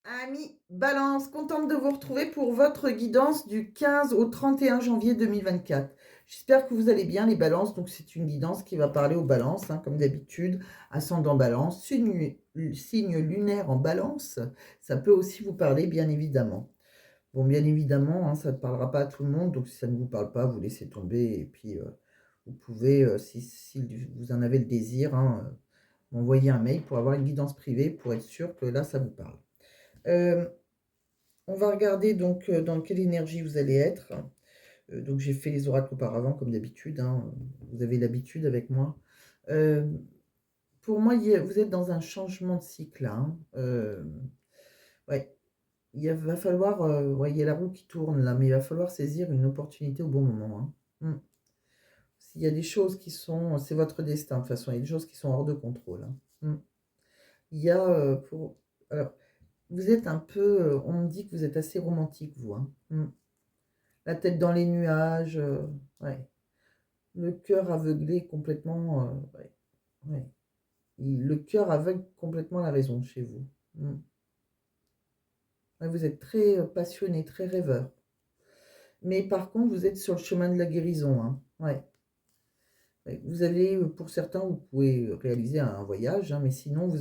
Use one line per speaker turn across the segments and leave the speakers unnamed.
Amis Balance, contente de vous retrouver pour votre guidance du 15 au 31 janvier 2024. J'espère que vous allez bien les balances. Donc c'est une guidance qui va parler aux balances, hein, comme d'habitude, ascendant balance, signe lunaire en balance. Ça peut aussi vous parler, bien évidemment. Bon, bien évidemment, hein, ça ne parlera pas à tout le monde. Donc si ça ne vous parle pas, vous laissez tomber. Et puis vous pouvez, si vous en avez le désir, hein, m'envoyer un mail pour avoir une guidance privée pour être sûr que là, ça vous parle. Euh, on va regarder donc dans quelle énergie vous allez être. Donc j'ai fait les oracles auparavant, comme d'habitude, hein. Vous avez l'habitude avec moi. Euh, pour moi, vous êtes dans un changement de cycle, là, hein. Ouais, va falloir, ouais, il y a la roue qui tourne là, mais il va falloir saisir une opportunité au bon moment, hein. S'il y a des choses qui sont, c'est votre destin de toute façon, il y a des choses qui sont hors de contrôle, hein. Il y a alors, vous êtes un peu, on me dit que vous êtes assez romantique, vous, hein. La tête dans les nuages, ouais. Le cœur aveuglé complètement, ouais, ouais. Le cœur aveugle complètement la raison chez vous. Ouais, vous êtes très passionné, très rêveur. Mais par contre, vous êtes sur le chemin de la guérison, hein. Ouais. Ouais. Vous allez, pour certains, vous pouvez réaliser un voyage, hein, mais sinon,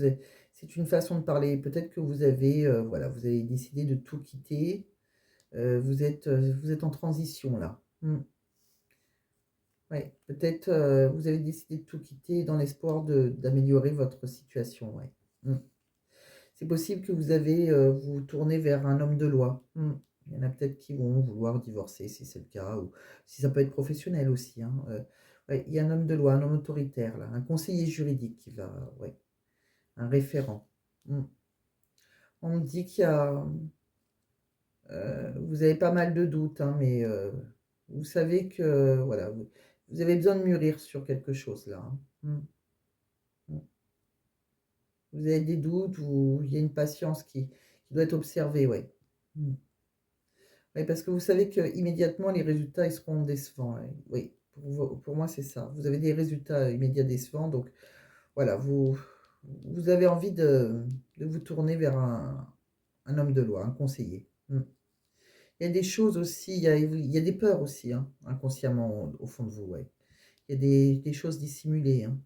c'est une façon de parler. Peut-être que vous avez, voilà, vous avez décidé de tout quitter. Vous êtes en transition là. Ouais, peut-être vous avez décidé de tout quitter dans l'espoir d'améliorer votre situation. Ouais. Mm. C'est possible que vous avez vous tournez vers un homme de loi. Il y en a peut-être qui vont vouloir divorcer si c'est le cas, ou si ça peut être professionnel aussi, hein. Ouais, il y a un homme de loi, un homme autoritaire, là, un conseiller juridique qui va, ouais, un référent. Mm. On me dit qu'il y a, vous avez pas mal de doutes, hein, mais vous savez que, voilà, vous avez besoin de mûrir sur quelque chose là, hein. Mm. Vous avez des doutes ou il y a une patience qui doit être observée, ouais. Mm. Ouais, parce que vous savez que immédiatement les résultats ils seront décevants, ouais. Oui, pour moi c'est ça. Vous avez des résultats immédiats décevants, donc voilà, vous avez envie de vous tourner vers un homme de loi, un conseiller. Il y a des choses aussi, il y a des peurs aussi, hein, inconsciemment au fond de vous, ouais. Il y a des choses dissimulées, hein.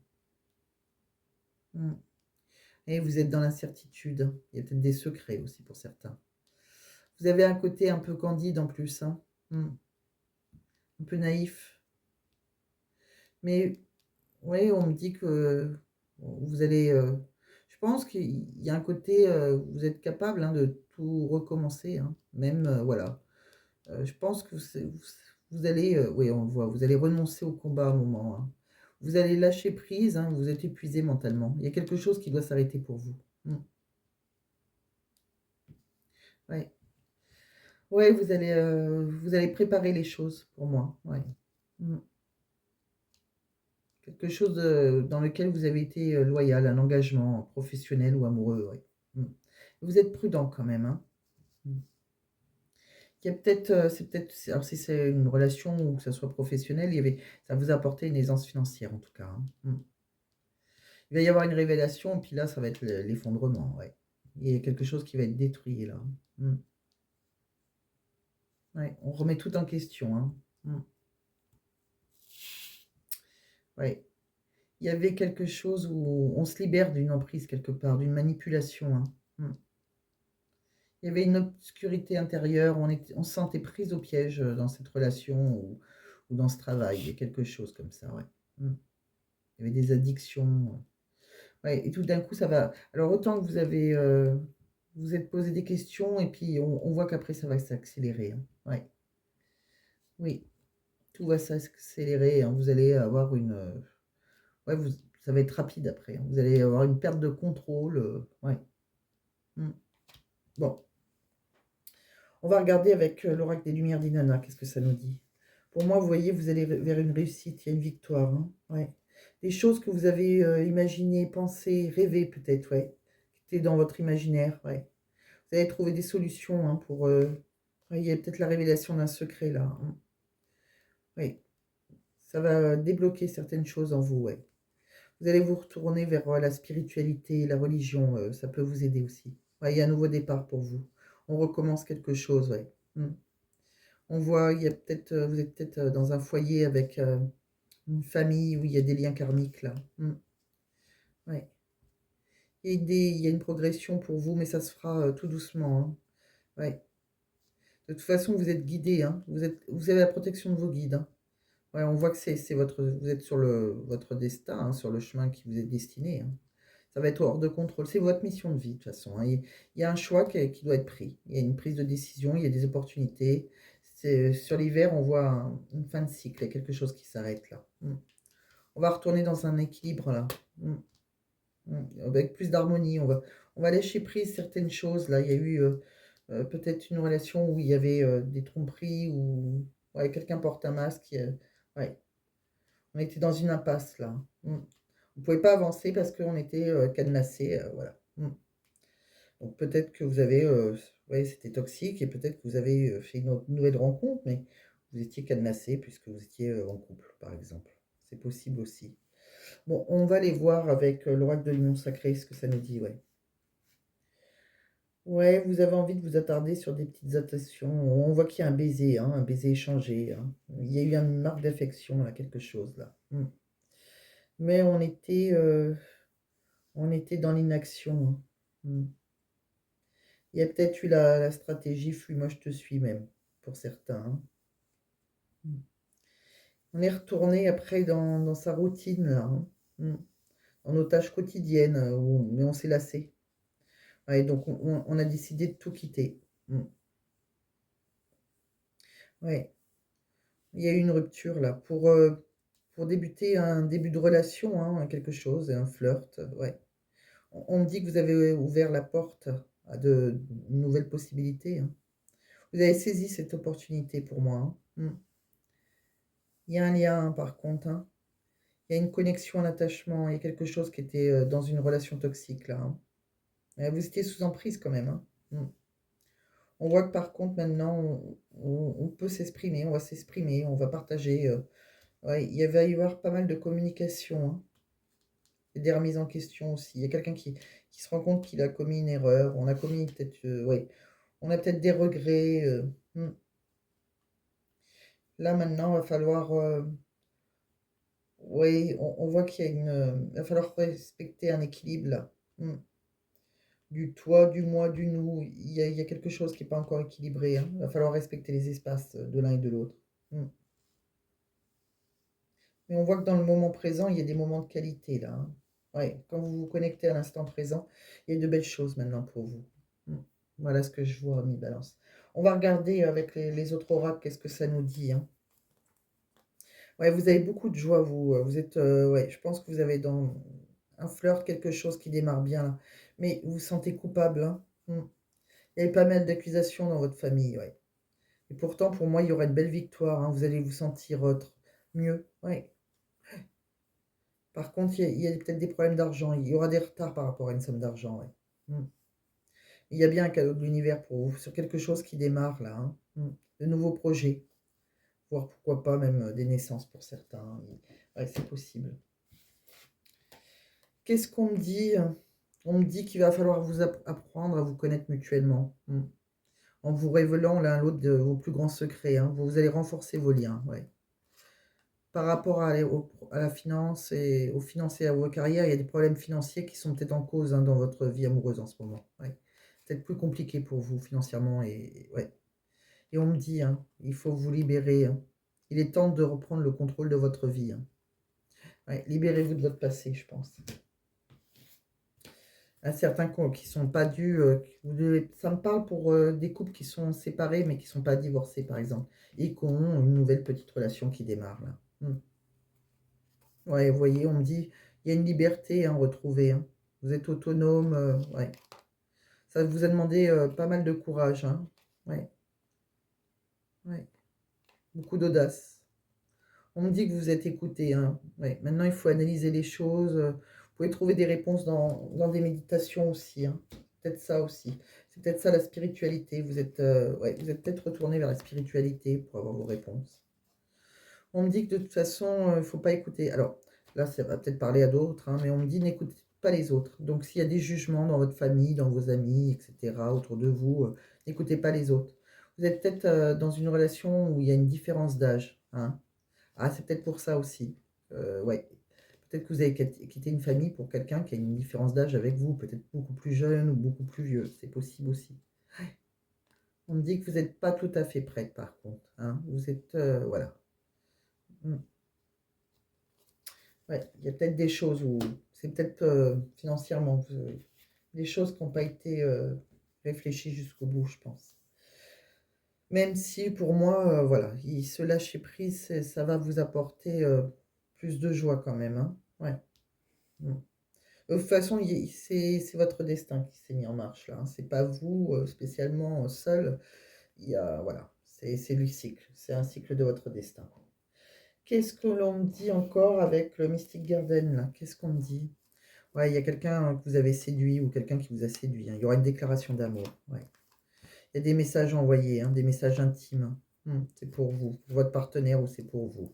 Mm. Et vous êtes dans l'incertitude, hein. Il y a peut-être des secrets aussi pour certains. Vous avez un côté un peu candide en plus, hein. Un peu naïf. Mais oui, on me dit que vous allez. Je pense qu'il y a un côté, vous êtes capable, hein, de tout recommencer, hein. Même, voilà. Je pense que vous allez, oui, on le voit, vous allez renoncer au combat à un moment, hein. Vous allez lâcher prise, hein, vous êtes épuisé mentalement. Il y a quelque chose qui doit s'arrêter pour vous. Ouais. Ouais, vous allez préparer les choses pour moi. Ouais. Mm. Quelque chose dans lequel vous avez été loyal, un engagement professionnel ou amoureux. Ouais. Vous êtes prudent quand même, hein. Mm. Il y a peut-être, alors si c'est une relation ou que ça soit professionnel, ça vous a apporté une aisance financière en tout cas, hein. Il va y avoir une révélation, et puis là, ça va être l'effondrement. Ouais. Il y a quelque chose qui va être détruit là. Mm. Ouais, on remet tout en question, hein. Ouais. Il y avait quelque chose où on se libère d'une emprise quelque part, d'une manipulation, hein. Mm. Il y avait une obscurité intérieure, on se sentait prise au piège dans cette relation ou dans ce travail. Il y a quelque chose comme ça, ouais. Mm. Il y avait des addictions. Ouais, et tout d'un coup, ça va. Alors, autant que vous êtes posé des questions, et puis on voit qu'après, ça va s'accélérer, hein. Ouais. Oui, tout va s'accélérer, hein. Vous allez avoir ouais, ça va être rapide après, hein. Vous allez avoir une perte de contrôle. Ouais. Mm. Bon. On va regarder avec l'oracle des Lumières d'Inanna, qu'est-ce que ça nous dit. Pour moi, vous voyez, vous allez vers une réussite, il y a une victoire, hein. Ouais. Des choses que vous avez imaginées, pensées, rêvées peut-être, ouais, qui étaient dans votre imaginaire, ouais. Vous allez trouver des solutions, hein, pour... ouais, il y a peut-être la révélation d'un secret là, hein. Oui, ça va débloquer certaines choses en vous, ouais. Vous allez vous retourner vers la spiritualité, la religion, ça peut vous aider aussi. Ouais, il y a un nouveau départ pour vous. On recommence quelque chose, ouais. Mm. On voit, il y a peut-être, vous êtes peut-être dans un foyer avec une famille où il y a des liens karmiques là. Mm. Ouais. Il y a une progression pour vous, mais ça se fera tout doucement, hein. Ouais. De toute façon, vous êtes guidé, hein. Vous avez la protection de vos guides, hein. Ouais, on voit que c'est votre, vous êtes sur votre destin, hein, sur le chemin qui vous est destiné, hein. Ça va être hors de contrôle. C'est votre mission de vie, de toute façon, hein. Il y a un choix qui doit être pris. Il y a une prise de décision, il y a des opportunités. Sur l'hiver, on voit une fin de cycle, il y a quelque chose qui s'arrête là. Mm. On va retourner dans un équilibre là. Mm. Avec plus d'harmonie. On va lâcher prise certaines choses là. Il y a eu peut-être une relation où il y avait des tromperies, ou ouais, quelqu'un porte un masque. Ouais. On était dans une impasse là. Mm. On ne pouvait pas avancer parce qu'on était cadenassé. Voilà. Mm. Donc peut-être que vous avez, ouais, c'était toxique, et peut-être que vous avez fait une nouvelle rencontre, mais vous étiez cadenassé puisque vous étiez en couple, par exemple. C'est possible aussi. Bon, on va aller voir avec l'oracle de l'union sacrée ce que ça nous dit, ouais. Ouais, vous avez envie de vous attarder sur des petites attentions. On voit qu'il y a un baiser échangé, hein. Il y a eu une marque d'affection, là, quelque chose, là. Mm. Mais on était dans l'inaction, hein. Mm. Il y a peut-être eu la stratégie fuis-moi, je te suis même, pour certains, hein. Mm. On est retourné après dans sa routine, là, hein. Mm. Dans nos tâches quotidiennes, mais on s'est lassé. Ouais, donc on a décidé de tout quitter. Mm. Ouais. Il y a eu une rupture là pour débuter un début de relation, hein, quelque chose, un flirt, ouais. On me dit que vous avez ouvert la porte à de nouvelles possibilités, hein. Vous avez saisi cette opportunité pour moi, hein. Il y a un lien, hein, par contre, hein. Il y a une connexion, un attachement, il y a quelque chose qui était dans une relation toxique là, hein. Vous étiez sous emprise quand même, hein. Mm. On voit que par contre maintenant on peut s'exprimer, on va s'exprimer, on va partager. Ouais, va y avoir pas mal de communication, hein, et des remises en question aussi. Il y a quelqu'un qui se rend compte qu'il a commis une erreur. On a commis peut-être, ouais, on a peut-être des regrets. Là maintenant, il va falloir, ouais, on voit qu'il y a il va falloir respecter un équilibre là. Mm. Du toi, du moi, du nous. Il y a quelque chose qui n'est pas encore équilibré, hein. Il va falloir respecter les espaces de l'un et de l'autre. Mm. Mais on voit que dans le moment présent, il y a des moments de qualité là, hein. Ouais, quand vous vous connectez à l'instant présent, il y a de belles choses maintenant pour vous. Mm. Voilà ce que je vois, mi balance. On va regarder avec les autres oracles, qu'est-ce que ça nous dit, hein. Ouais, vous avez beaucoup de joie, vous. Vous êtes, ouais, je pense que vous avez dans un flirt quelque chose qui démarre bien là. Mais vous vous sentez coupable, hein. Mm. Il y a pas mal d'accusations dans votre famille, ouais. Et pourtant, pour moi, il y aura une belle victoire, hein. Vous allez vous sentir mieux. Ouais. Par contre, il y a peut-être des problèmes d'argent. Il y aura des retards par rapport à une somme d'argent, ouais. Mm. Il y a bien un cadeau de l'univers pour vous, sur quelque chose qui démarre là, hein. De nouveaux projets, voire pourquoi pas même des naissances pour certains. Ouais, c'est possible. Qu'est-ce qu'on me dit? On me dit qu'il va falloir vous apprendre à vous connaître mutuellement. En vous révélant l'un l'autre de vos plus grands secrets, hein. Vous allez renforcer vos liens, ouais. Par rapport à la finance et aux finances et à vos carrières, il y a des problèmes financiers qui sont peut-être en cause, hein, dans votre vie amoureuse en ce moment. Ouais. Peut-être plus compliqué pour vous financièrement, ouais. Et on me dit, hein, il faut vous libérer, hein. Il est temps de reprendre le contrôle de votre vie, hein. Ouais, libérez-vous de votre passé, je pense. À certains qui sont pas dus, ça me parle pour des couples qui sont séparés mais qui sont pas divorcés, par exemple, et qui ont une nouvelle petite relation qui démarre là. Ouais, vous voyez, on me dit, il y a une liberté, hein, retrouvée, hein. Vous êtes autonome, ouais. Ça vous a demandé pas mal de courage, hein. Ouais, ouais. Beaucoup d'audace. On me dit que vous êtes écouté, hein. Ouais. Maintenant, il faut analyser les choses. Vous pouvez trouver des réponses dans des méditations aussi, hein. Peut-être ça aussi. C'est peut-être ça la spiritualité. Ouais, vous êtes peut-être retourné vers la spiritualité pour avoir vos réponses. On me dit que de toute façon, il ne faut pas écouter. Alors, là, ça va peut-être parler à d'autres, hein, mais on me dit pas les autres. Donc, s'il y a des jugements dans votre famille, dans vos amis, etc., autour de vous, n'écoutez pas les autres. Vous êtes peut-être dans une relation où il y a une différence d'âge, hein. Ah, c'est peut-être pour ça aussi. Ouais. Peut-être que vous avez quitté une famille pour quelqu'un qui a une différence d'âge avec vous, peut-être beaucoup plus jeune ou beaucoup plus vieux. C'est possible aussi. On me dit que vous n'êtes pas tout à fait prête, par contre, hein. Vous êtes, voilà. Mm. Ouais, il y a peut-être des choses où c'est peut-être financièrement, des choses qui n'ont pas été réfléchies jusqu'au bout, je pense. Même si pour moi, voilà, se lâcher prise, ça va vous apporter plus de joie quand même, hein. Ouais. Mm. De toute façon, c'est votre destin qui s'est mis en marche là, hein. C'est pas vous spécialement seul. Il y a, voilà, c'est le cycle. C'est un cycle de votre destin. Qu'est-ce que l'on me dit encore avec le Mystic Garden là? Qu'est-ce qu'on me dit? Ouais, il y a quelqu'un que vous avez séduit ou quelqu'un qui vous a séduit, hein. Il y aura une déclaration d'amour. Ouais. Il y a des messages envoyés, hein, des messages intimes. C'est pour vous, pour votre partenaire ou c'est pour vous.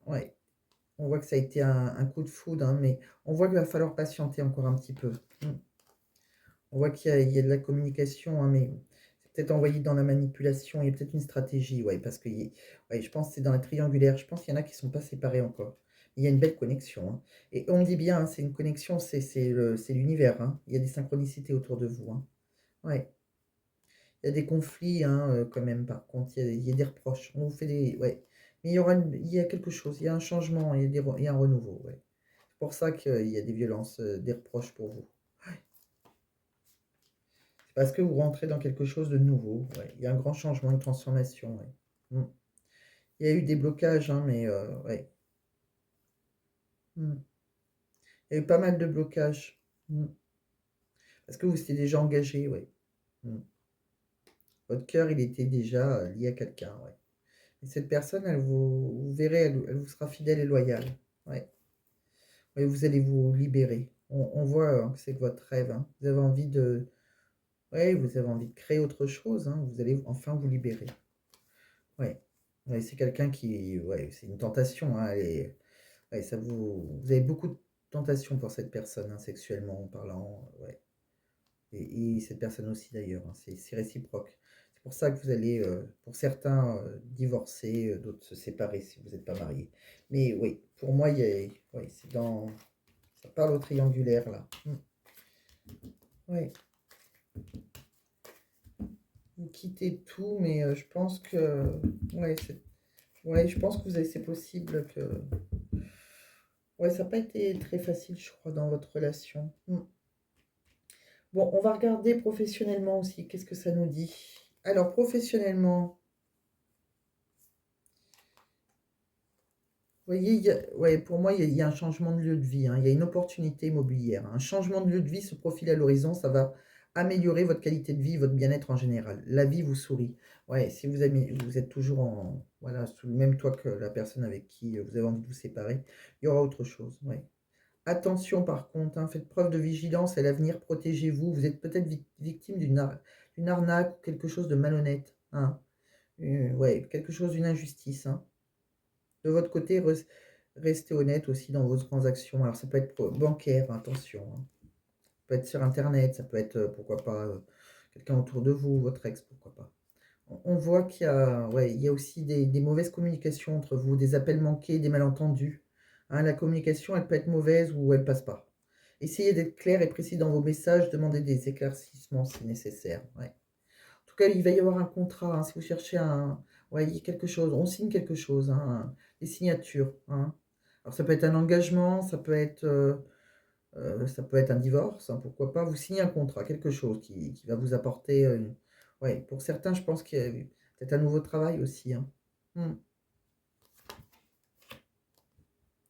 Ouais, on voit que ça a été un coup de foudre, hein, mais on voit qu'il va falloir patienter encore un petit peu. On voit qu'il y a de la communication, hein, mais c'est peut-être envoyé dans la manipulation. Il y a peut-être une stratégie, ouais, parce que ouais, je pense que c'est dans la triangulaire. Je pense qu'il y en a qui ne sont pas séparés encore. Il y a une belle connexion, hein. Et on me dit bien, hein, c'est une connexion, c'est l'univers, hein. Il y a des synchronicités autour de vous, hein. Ouais. Il y a des conflits, hein, quand même, par contre. Il y a des reproches. On vous fait des. Ouais. Mais il y a quelque chose, il y a un changement, il y a un renouveau, ouais. C'est pour ça qu'il y a des violences, des reproches pour vous. C'est parce que vous rentrez dans quelque chose de nouveau, ouais. Il y a un grand changement, une transformation, ouais. Il y a eu des blocages, hein, mais ouais. Mm. Il y a eu pas mal de blocages. Parce que vous étiez déjà engagé, ouais. Votre cœur, il était déjà lié à quelqu'un, ouais. Et cette personne, vous verrez, elle vous sera fidèle et loyale. Ouais. Ouais, vous allez vous libérer. On voit que c'est votre rêve, hein. Vous avez envie de. Ouais, vous avez envie de créer autre chose, hein. Vous allez enfin vous libérer. Ouais. Ouais, c'est quelqu'un qui. Ouais, c'est une tentation, hein. Ouais, vous avez beaucoup de tentation pour cette personne, hein, sexuellement parlant. Ouais. Et cette personne aussi d'ailleurs, hein. C'est réciproque. C'est pour ça que vous allez, pour certains, divorcer, d'autres se séparer si vous n'êtes pas mariés. Mais oui, pour moi, ouais, c'est dans. Ça parle au triangulaire là. Ouais. Vous quittez tout, mais je pense que. Ouais, ouais, je pense que c'est possible que. Ouais, ça n'a pas été très facile, je crois, dans votre relation. Bon, on va regarder professionnellement aussi. Qu'est-ce que ça nous dit? Alors, professionnellement. Vous voyez, ouais, pour moi, il y a un changement de lieu de vie, hein. Il y a une opportunité immobilière, hein. Un changement de lieu de vie se profile à l'horizon. Ça va améliorer votre qualité de vie, votre bien-être en général. La vie vous sourit. Ouais, si vous êtes toujours voilà, sous le même toit que la personne avec qui vous avez envie de vous séparer, il y aura autre chose. Ouais. Attention par contre, hein, faites preuve de vigilance à l'avenir, protégez-vous. Vous êtes peut-être victime d'une arnaque ou quelque chose de malhonnête, hein. Ouais, quelque chose d'une injustice, hein. De votre côté, restez honnête aussi dans vos transactions. Alors, ça peut être bancaire, attention, hein. Ça peut être sur Internet, ça peut être, pourquoi pas, quelqu'un autour de vous, votre ex, pourquoi pas. On voit qu'il y a, ouais, il y a aussi des mauvaises communications entre vous, des appels manqués, des malentendus, hein. La communication, elle peut être mauvaise ou elle passe pas. Essayez d'être clair et précis dans vos messages, demandez des éclaircissements si nécessaire. Ouais. En tout cas, il va y avoir un contrat, hein, si vous cherchez ouais, quelque chose, on signe quelque chose, hein, des signatures, hein. Alors ça peut être un engagement, ça peut être un divorce, hein, pourquoi pas. Vous signez un contrat, quelque chose qui va vous apporter. Ouais, pour certains, je pense qu'il y a peut-être un nouveau travail aussi, hein. Hmm.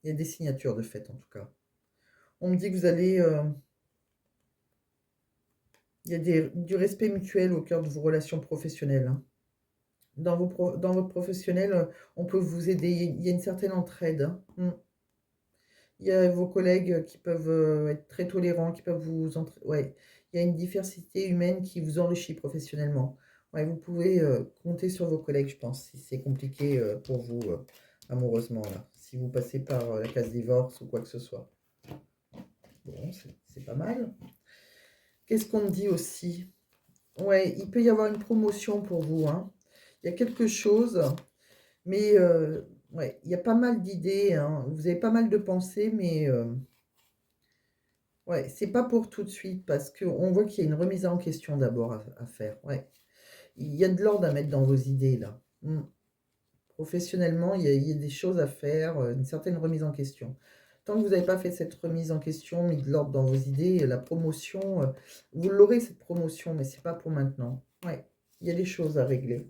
Il y a des signatures de fait, en tout cas. On me dit que vous allez. Il y a du respect mutuel au cœur de vos relations professionnelles, hein. Dans votre professionnel, on peut vous aider. Il y a une certaine entraide, hein. Il y a vos collègues qui peuvent être très tolérants, qui peuvent ouais, il y a une diversité humaine qui vous enrichit professionnellement. Ouais, vous pouvez compter sur vos collègues, je pense, si c'est compliqué pour vous amoureusement, là. Si vous passez par la case divorce ou quoi que ce soit. Bon, c'est pas mal. Qu'est-ce qu'on me dit aussi? Ouais, il peut y avoir une promotion pour vous, hein. Il y a quelque chose, mais ouais, il y a pas mal d'idées, hein. Vous avez pas mal de pensées, mais ouais, c'est pas pour tout de suite parce qu'on voit qu'il y a une remise en question d'abord à faire. Ouais. Il y a de l'ordre à mettre dans vos idées là. Professionnellement, il y a des choses à faire, une certaine remise en question. Tant que vous n'avez pas fait cette remise en question, mis de l'ordre dans vos idées, la promotion, vous l'aurez cette promotion, mais c'est pas pour maintenant. Ouais, il y a des choses à régler.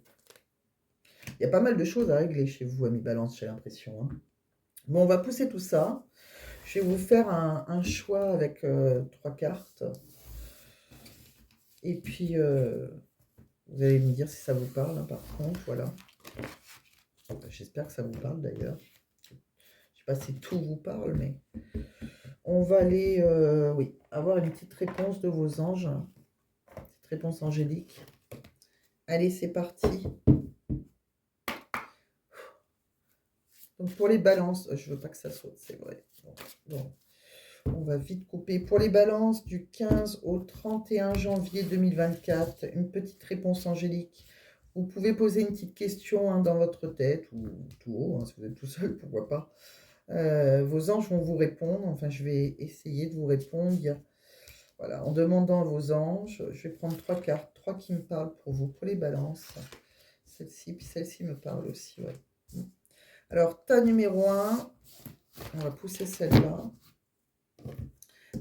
Il y a pas mal de choses à régler chez vous, Ami Balance, j'ai l'impression, hein. Bon, on va pousser tout ça. Je vais vous faire un choix avec 3 cartes. Et puis, vous allez me dire si ça vous parle, hein, par contre, voilà. J'espère que ça vous parle d'ailleurs. Je ne sais pas si tout vous parle, mais on va aller oui, avoir une petite réponse de vos anges. Une petite réponse angélique. Allez, c'est parti. Donc pour les balances, je veux pas que ça saute, c'est vrai. Bon, on va vite couper. Pour les balances du 15 au 31 janvier 2024, une petite réponse angélique. Vous pouvez poser une petite question, hein, dans votre tête ou tout haut, hein, si vous êtes tout seul, pourquoi pas. Vos anges vont vous répondre. Enfin, je vais essayer de vous répondre. Voilà, en demandant à vos anges, je vais prendre 3 cartes, 3 qui me parlent pour vous, pour les balances. Celle-ci, puis celle-ci me parle aussi, ouais. Alors, tas numéro 1, on va pousser celle-là.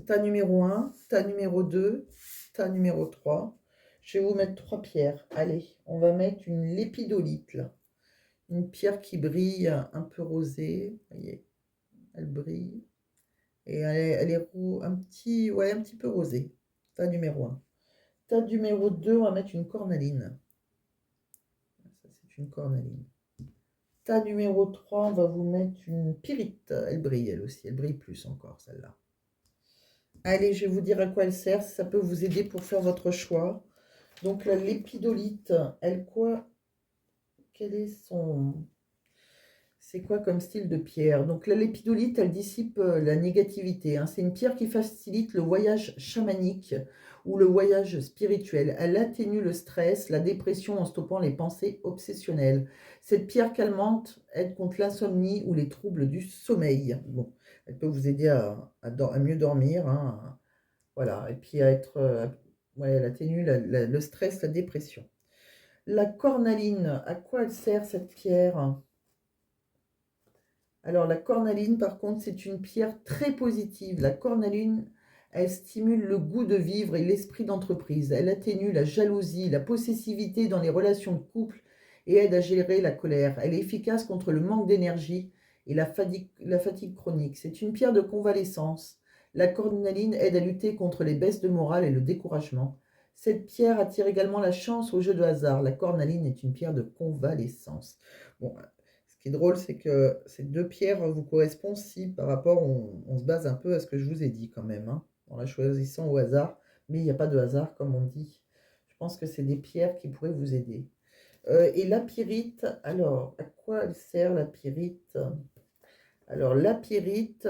Tas numéro 1, tas numéro 2, tas numéro 3. Je vais vous mettre 3 pierres. Allez, on va mettre une lépidolite, là. Une pierre qui brille, un peu rosée. Vous voyez, elle brille. Et elle est un petit, ouais, un petit peu rosée. Tas numéro 1. Tas numéro 2, on va mettre une cornaline. Ça, c'est une cornaline. Tas numéro 3, on va vous mettre une pyrite. Elle brille, elle aussi. Elle brille plus encore, celle-là. Allez, je vais vous dire à quoi elle sert. Ça peut vous aider pour faire votre choix. Donc, la lépidolite, elle quoi? Quel est son... C'est quoi comme style de pierre? Donc la lépidolite, elle dissipe la négativité, hein. C'est une pierre qui facilite le voyage chamanique ou le voyage spirituel. Elle atténue le stress, la dépression en stoppant les pensées obsessionnelles. Cette pierre calmante aide contre l'insomnie ou les troubles du sommeil. Bon, elle peut vous aider à mieux dormir, hein. Voilà, et puis à être... ouais, elle atténue le stress, la dépression. La cornaline, à quoi elle sert cette pierre? Alors, la cornaline, par contre, c'est une pierre très positive. La cornaline, elle stimule le goût de vivre et l'esprit d'entreprise. Elle atténue la jalousie, la possessivité dans les relations de couple et aide à gérer la colère. Elle est efficace contre le manque d'énergie et la fatigue chronique. C'est une pierre de convalescence. La cornaline aide à lutter contre les baisses de morale et le découragement. Cette pierre attire également la chance au jeu de hasard. La cornaline est une pierre de convalescence. Bon, ce qui est drôle, c'est que ces 2 pierres vous correspondent si par rapport, on se base un peu à ce que je vous ai dit quand même, hein, en la choisissant au hasard. Mais il n'y a pas de hasard, comme on dit. Je pense que c'est des pierres qui pourraient vous aider. Et la pyrite, alors, à quoi elle sert la pyrite? Alors, la pyrite,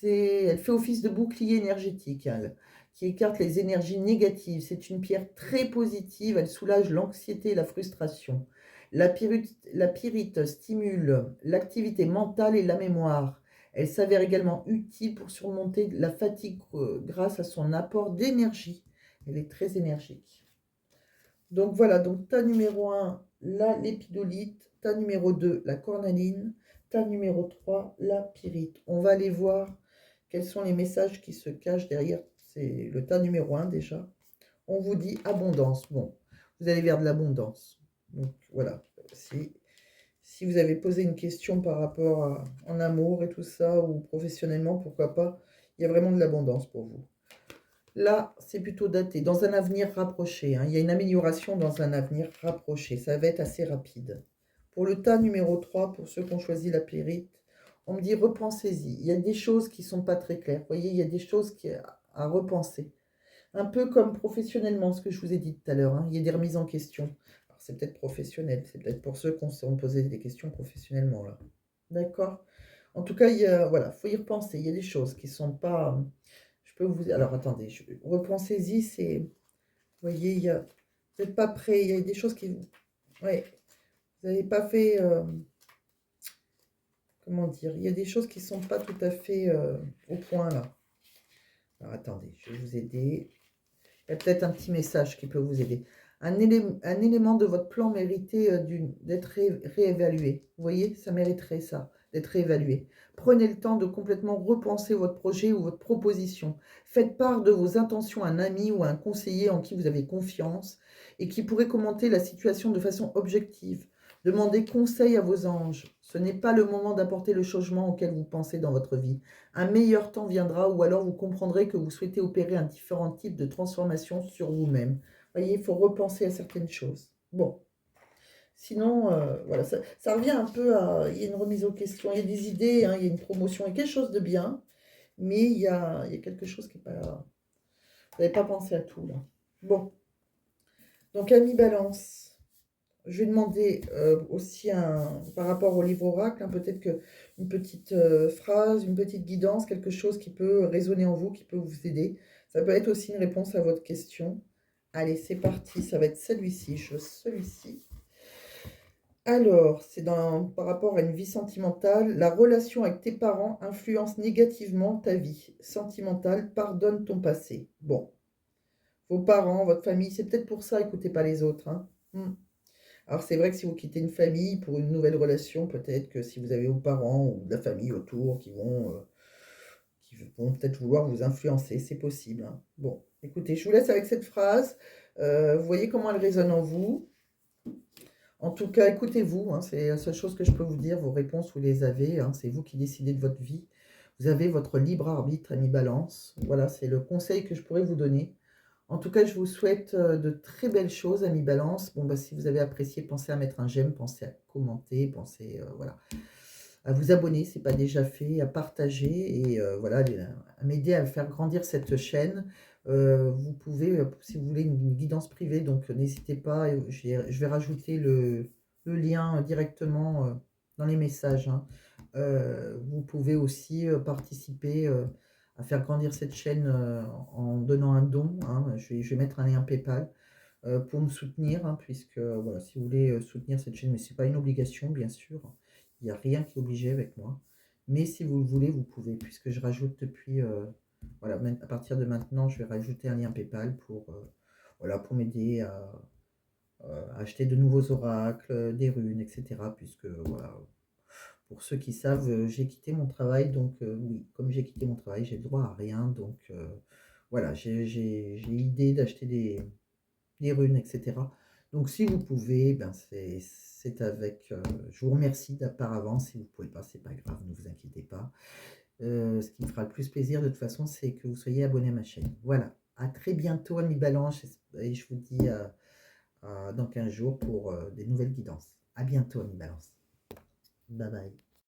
elle fait office de bouclier énergétique, hein, qui écarte les énergies négatives. C'est une pierre très positive, elle soulage l'anxiété et la frustration. La pyrite stimule l'activité mentale et la mémoire. Elle s'avère également utile pour surmonter la fatigue grâce à son apport d'énergie. Elle est très énergique. Donc voilà, donc tas numéro 1, la lépidolite, tas numéro 2, la cornaline, tas numéro 3, la pyrite. On va aller voir quels sont les messages qui se cachent derrière. C'est le tas numéro 1 déjà. On vous dit abondance. Bon, vous allez vers de l'abondance. Donc voilà, si vous avez posé une question par rapport en amour et tout ça, ou professionnellement, pourquoi pas, il y a vraiment de l'abondance pour vous. Là, c'est plutôt daté, dans un avenir rapproché, hein. Il y a une amélioration dans un avenir rapproché. Ça va être assez rapide. Pour le tas numéro 3, pour ceux qui ont choisi la pyrite, on me dit repensez-y. Il y a des choses qui ne sont pas très claires. Vous voyez, il y a des choses à repenser. Un peu comme professionnellement, ce que je vous ai dit tout à l'heure, hein. Il y a des remises en question. Alors, c'est peut-être professionnel. C'est peut-être pour ceux qui ont posé des questions professionnellement, là. D'accord? En tout cas, voilà, faut y repenser. Il y a des choses qui sont pas... peux vous... Alors, attendez, repensez-y, c'est... Vous voyez, vous n'êtes pas prêt, il y a des choses qui... Ouais, vous n'avez pas fait... comment dire? Il y a des choses qui ne sont pas tout à fait au point, là. Alors, attendez, je vais vous aider. Il y a peut-être un petit message qui peut vous aider. Un élément de votre plan méritait d'être réévalué. Vous voyez, ça mériterait ça, d'être réévalué. Prenez le temps de complètement repenser votre projet ou votre proposition. Faites part de vos intentions à un ami ou à un conseiller en qui vous avez confiance et qui pourrait commenter la situation de façon objective. Demandez conseil à vos anges. Ce n'est pas le moment d'apporter le changement auquel vous pensez dans votre vie. Un meilleur temps viendra ou alors vous comprendrez que vous souhaitez opérer un différent type de transformation sur vous-même. Vous voyez, il faut repenser à certaines choses. Bon, sinon, voilà, ça revient un peu à... Il y a une remise en question, il y a des idées, hein, il y a une promotion, il y a quelque chose de bien, mais il y a quelque chose qui n'est pas... Vous n'avez pas pensé à tout, là. Bon, donc, ami Balance. Je vais demander aussi par rapport au livre oracle, hein, peut-être une petite phrase, une petite guidance, quelque chose qui peut résonner en vous, qui peut vous aider. Ça peut être aussi une réponse à votre question. Allez, c'est parti, ça va être celui-ci. Celui-ci. Alors, c'est par rapport à une vie sentimentale. La relation avec tes parents influence négativement ta vie sentimentale. Pardonne ton passé. Bon, vos parents, votre famille, c'est peut-être pour ça, écoutez pas les autres, hein. Alors c'est vrai que si vous quittez une famille pour une nouvelle relation, peut-être que si vous avez vos parents ou de la famille autour qui vont peut-être vouloir vous influencer, c'est possible, hein. Bon, écoutez, je vous laisse avec cette phrase. Vous voyez comment elle résonne en vous. En tout cas, écoutez-vous, hein, c'est la seule chose que je peux vous dire. Vos réponses, vous les avez, hein, c'est vous qui décidez de votre vie. Vous avez votre libre arbitre, ami Balance. Voilà, c'est le conseil que je pourrais vous donner. En tout cas, je vous souhaite de très belles choses, amis Balance. Bon, bah, si vous avez apprécié, pensez à mettre un j'aime, pensez à commenter, pensez voilà, à vous abonner, si ce n'est pas déjà fait, à partager et voilà, à m'aider à faire grandir cette chaîne. Vous pouvez, si vous voulez, une guidance privée, donc n'hésitez pas, je vais rajouter le lien directement dans les messages, hein. Vous pouvez aussi participer à faire grandir cette chaîne en donnant un don, hein. Je vais mettre un lien PayPal pour me soutenir, hein, puisque voilà, si vous voulez soutenir cette chaîne, mais ce n'est pas une obligation, bien sûr. Il n'y a rien qui est obligé avec moi. Mais si vous le voulez, vous pouvez, puisque je rajoute depuis, voilà, à partir de maintenant, je vais rajouter un lien PayPal voilà, pour m'aider à acheter de nouveaux oracles, des runes, etc. Puisque, voilà, pour ceux qui savent, j'ai quitté mon travail, donc oui, comme j'ai quitté mon travail, j'ai le droit à rien. Donc voilà, j'ai idée d'acheter des runes, etc. Donc si vous pouvez, ben c'est avec... je vous remercie par avance. Si vous ne pouvez pas, c'est pas grave, ne vous inquiétez pas. Ce qui me fera le plus plaisir de toute façon, c'est que vous soyez abonné à ma chaîne. Voilà, à très bientôt, ami Balance, et je vous dis dans 15 jours pour des nouvelles guidances. À bientôt, ami Balance. Bye bye.